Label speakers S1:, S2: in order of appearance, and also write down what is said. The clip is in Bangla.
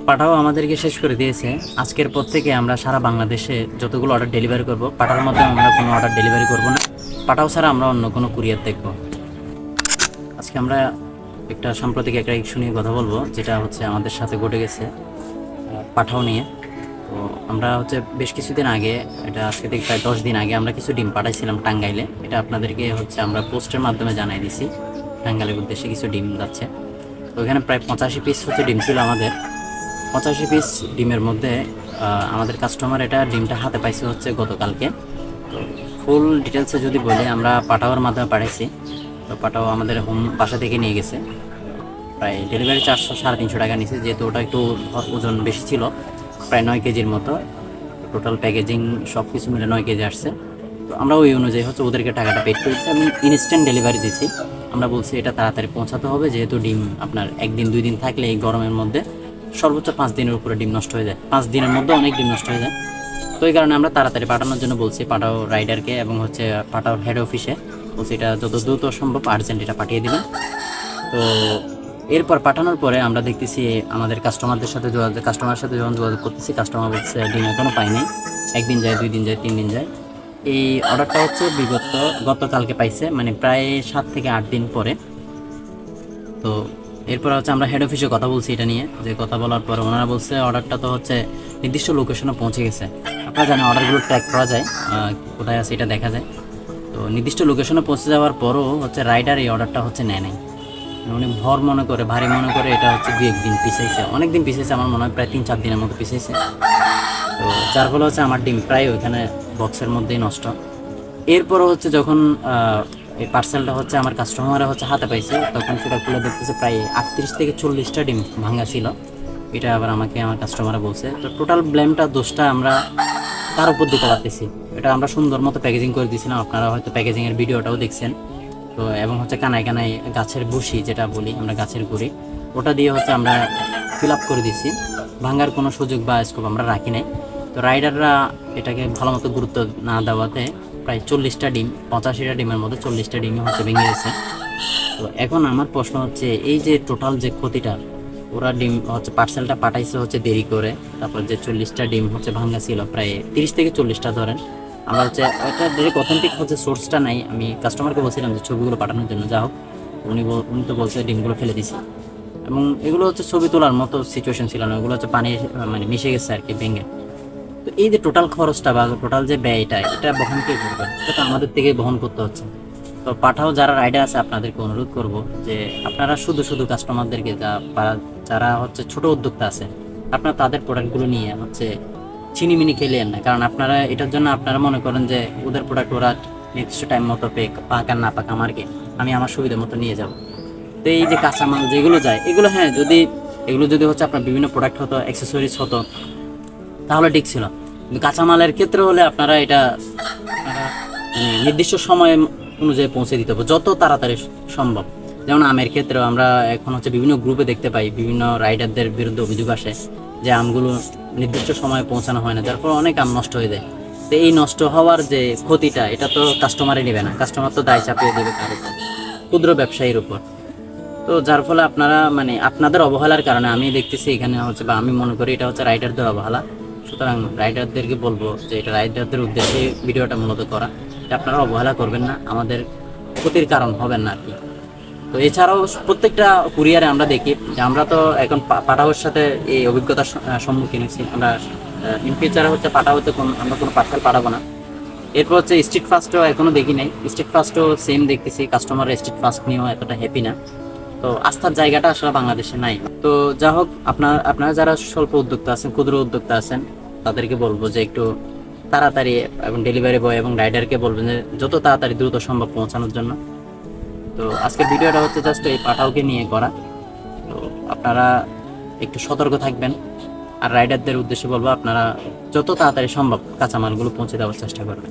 S1: পাঠাও আমাদেরকে শেষ করে দিয়েছে। আজকের পর থেকে আমরা সারা বাংলাদেশে যতগুলো অর্ডার ডেলিভারি করব, পাঠার মধ্যে আমরা কোনো অর্ডার ডেলিভারি করব না। পাঠাও ছাড়া আমরা অন্য কোনো কুরিয়ার দেখব। আজকে আমরা একটা সাম্প্রতিক একটা ইস্যু নিয়ে কথা বলবো, যেটা হচ্ছে আমাদের সাথে ঘটে গেছে পাঠাও নিয়ে। তো আমরা হচ্ছে বেশ কিছুদিন আগে, এটা আজকে থেকে প্রায় 10 দিন আগে আমরা কিছু ডিম পাঠাইছিলাম টাঙ্গাইলে। এটা আপনাদেরকে হচ্ছে আমরা পোস্টের মাধ্যমে জানাই দিছি, টাঙ্গাইলের উদ্দেশ্যে কিছু ডিম যাচ্ছে। তো ওইখানে প্রায় 85 পিস হচ্ছে ডিম ছিল আমাদের। 85 পিস ডিমের মধ্যে আমাদের কাস্টমার এটা ডিমটা হাতে পাইছে হচ্ছে গতকালকে। তো ফুল ডিটেলসে যদি বলি, আমরা পাঠাওয়ার মাধ্যমে পাঠাইছি। তো পাঠাও আমাদের হোম বাসা থেকে নিয়ে গেছে। প্রায় ডেলিভারি 400-350 টাকা নিয়েছে, যেহেতু ওটা একটু ওজন বেশি ছিল, প্রায় 9 কেজির মতো। টোটাল প্যাকেজিং সব কিছু মিলে 9 কেজি আসছে। তো আমরা ওই অনুযায়ী হচ্ছে ওদেরকে টাকাটা পেড করেছি এবং ইনস্ট্যান্ট ডেলিভারি দিয়েছি। আমরা বলছি এটা তাড়াতাড়ি পৌঁছাতে হবে, যেহেতু ডিম আপনার 1-2 দিন থাকলে এই গরমের মধ্যে সর্বোচ্চ 5 দিনের উপরে ডিম নষ্ট হয়ে যায়। 5 দিনের মধ্যে অনেক ডিম নষ্ট হয়ে যায়। তো এই কারণে আমরা তাড়াতাড়ি পাঠানোর জন্য বলছি পাঠাও রাইডারকে এবং হচ্ছে পাঠাওর হেড অফিসে বলছি এটা যত দ্রুত সম্ভব আর্জেন্ট এটা পাঠিয়ে দিবেন। তো এরপর পাঠানোর পরে আমরা দেখতেছি আমাদের কাস্টমারের সাথে যখন যোগাযোগ করতেছি, কাস্টমার বলছে ডিম এখনও পাইনি। 1 দিন যায়, 2 দিন যায়, 3 দিন যায়। এই অর্ডারটা হচ্ছে গতকালকে পাইছে, মানে প্রায় 7 থেকে 8 দিন পরে। তো এরপর হচ্ছে আমরা হেড অফিসে কথা বলছি এটা নিয়ে, যে কথা বলার পর ওনারা বলছে অর্ডারটা তো হচ্ছে নির্দিষ্ট লোকেশনে পৌঁছে গেছে। আপনারা জানেন অর্ডারগুলো ট্র্যাক করা যায়, কোথায় আছে এটা দেখা যায়। তো নির্দিষ্ট লোকেশনে পৌঁছে যাওয়ার পরও হচ্ছে রাইডার এই অর্ডারটা হচ্ছে নেয় নাই। উনি ভারী মনে করে এটা হচ্ছে 2-1 দিন পিছাইছে, অনেক দিন পিছাইছে, আমার মনে হয় প্রায় 3-4 দিনের মতো পিছাইছে। তো যার ফলে হচ্ছে আমার ডিম প্রায় ওইখানে বক্সের মধ্যেই নষ্ট। এরপরও হচ্ছে যখন এই পার্সেলটা হচ্ছে আমার কাস্টমাররা হচ্ছে হাতে পাইছে, তখন সেটা খুলে দেখতেছে প্রায় 38 থেকে 40টা ডিম ভাঙা ছিল। এটা আবার আমাকে আমার কাস্টমাররা বলছে। তো টোটাল দোষটা আমরা তার উপর দিতে পারতেছি। এটা আমরা সুন্দর মতো প্যাকেজিং করে দিয়েছিলাম, আপনারা হয়তো প্যাকেজিংয়ের ভিডিওটাও দেখছেন। তো এবং হচ্ছে কানায় কানায় গাছের বুশি, যেটা বলি আমরা গাছের গুঁড়ি, ওটা দিয়ে হচ্ছে আমরা ফিল আপ করে দিয়েছি। ভাঙার কোনো সুযোগ বা স্কোপ আমরা রাখি নাই। তো রাইডাররা এটাকে ভালো মতো গুরুত্ব না দেওয়াতে প্রায় 40টা ডিম, 85টা ডিমের মধ্যে 40টা ডিমই হচ্ছে ভেঙে গেছে। তো এখন আমার প্রশ্ন হচ্ছে, এই যে টোটাল যে ক্ষতিটা, ওরা ডিম হচ্ছে পার্সেলটা পাঠাইছে হচ্ছে দেরি করে, তারপর যে 40টা ডিম হচ্ছে ভাঙা ছিল, প্রায় 30 থেকে 40টা ধরেন। আমরা হচ্ছে একটা ডিরেক্ট অথেন্টিক হচ্ছে সোর্সটা নাই। আমি কাস্টমারকে বলছিলাম যে ছবিগুলো পাঠানোর জন্য, যা হোক উনি তো বলছে ডিমগুলো ফেলে দিছে। এবং এগুলো হচ্ছে ছবি তোলার মতো সিচুয়েশন ছিল না, ওগুলো হচ্ছে পানি মানে মিশে গেছে আর কি ভেঙে। তো এই যে টোটাল খরচটা বা টোটাল যে ব্যয়টা, এটা বহন কে করবে? এটা তো আমাদের থেকে বহন করতে হচ্ছে। তো পাঠাও যারা রাইডার আছে, আপনাদেরকে অনুরোধ করব যে আপনারা শুধু কাস্টমারদেরকে, যারা হচ্ছে ছোট উদ্যোক্তা আছে, আপনারা তাদের প্রোডাক্টগুলো নিয়ে হচ্ছে চিনিমিনি খেলেন না। কারণ আপনারা এটার জন্য আপনারা মনে করেন যে ওদের প্রোডাক্ট ওরা নির্দিষ্ট টাইম মতো পাক আর না পাক আমারকে, আমি আমার সুবিধা মতো নিয়ে যাব। তো এই যে কাঁচামাল যেগুলো যায়, এগুলো হ্যাঁ, এগুলো যদি হচ্ছে আপনার বিভিন্ন প্রোডাক্ট হতো, অ্যাক্সেসরিজ হতো, তাহলে ঠিক ছিল। কিন্তু কাঁচামালের ক্ষেত্রে হলে আপনারা এটা নির্দিষ্ট সময় অনুযায়ী পৌঁছে দিতে হবে যত তাড়াতাড়ি সম্ভব। যেমন আমের ক্ষেত্রেও আমরা এখন হচ্ছে বিভিন্ন গ্রুপে দেখতে পাই, বিভিন্ন রাইডারদের বিরুদ্ধে অভিযোগ আসে যে আমগুলো নির্দিষ্ট সময়ে পৌঁছানো হয় না, যার ফলে অনেক আম নষ্ট হয়ে যায়। তো এই নষ্ট হওয়ার যে ক্ষতিটা, এটা তো কাস্টমারে নেবে না, কাস্টমার তো দায় চাপিয়ে দেবে কার উপর? ক্ষুদ্র ব্যবসায়ীর উপর। তো যার ফলে আপনারা মানে আপনাদের অবহেলার কারণে আমি দেখতেছি এখানে হচ্ছে, বা আমি মনে করি এটা হচ্ছে রাইডারদের অবহেলা। সুতরাং রাইডারদেরকে বলবো যে এটা রাইডারদের উদ্দেশ্যে ভিডিওটা মূলত করা, এটা আপনারা অবহেলা করবেন না, আমাদের ক্ষতির কারণ হবেন না আর কি। তো এছাড়াও প্রত্যেকটা কুরিয়ারে আমরা দেখি যে আমরা তো এখন পাঠাওয়ার সাথে এই অভিজ্ঞতার সম্মুখীন হচ্ছি আমরা। ইন ফিউচারে হচ্ছে পাঠাওতে আমরা কোনো পার্সেল পাঠাবো না। এরপর হচ্ছে স্ট্রিট ফাস্টও এখনও দেখি নাই, স্ট্রিট ফাস্টও সেম দেখতেছি, কাস্টমার স্ট্রিট ফাস্ট নিয়েও এতটা হ্যাপি না। তো আস্থার জায়গাটা আসলে বাংলাদেশে নাই। তো যা হোক, আপনারা যারা স্বল্প উদ্যোক্তা আছেন, ক্ষুদ্র উদ্যোক্তা আছেন, তাদেরকে বলবো যে একটু তাড়াতাড়ি, এবং ডেলিভারি বয় এবং রাইডারকে বলবেন যে যত তাড়াতাড়ি দ্রুত সম্ভব পৌঁছানোর জন্য। তো আজকের ভিডিওটা হচ্ছে জাস্ট এই পাঠাওকে নিয়ে করা। তো আপনারা একটু সতর্ক থাকবেন, আর রাইডারদের উদ্দেশ্যে বলবো আপনারা যত তাড়াতাড়ি সম্ভব কাঁচামালগুলো পৌঁছে দেওয়ার চেষ্টা করবেন।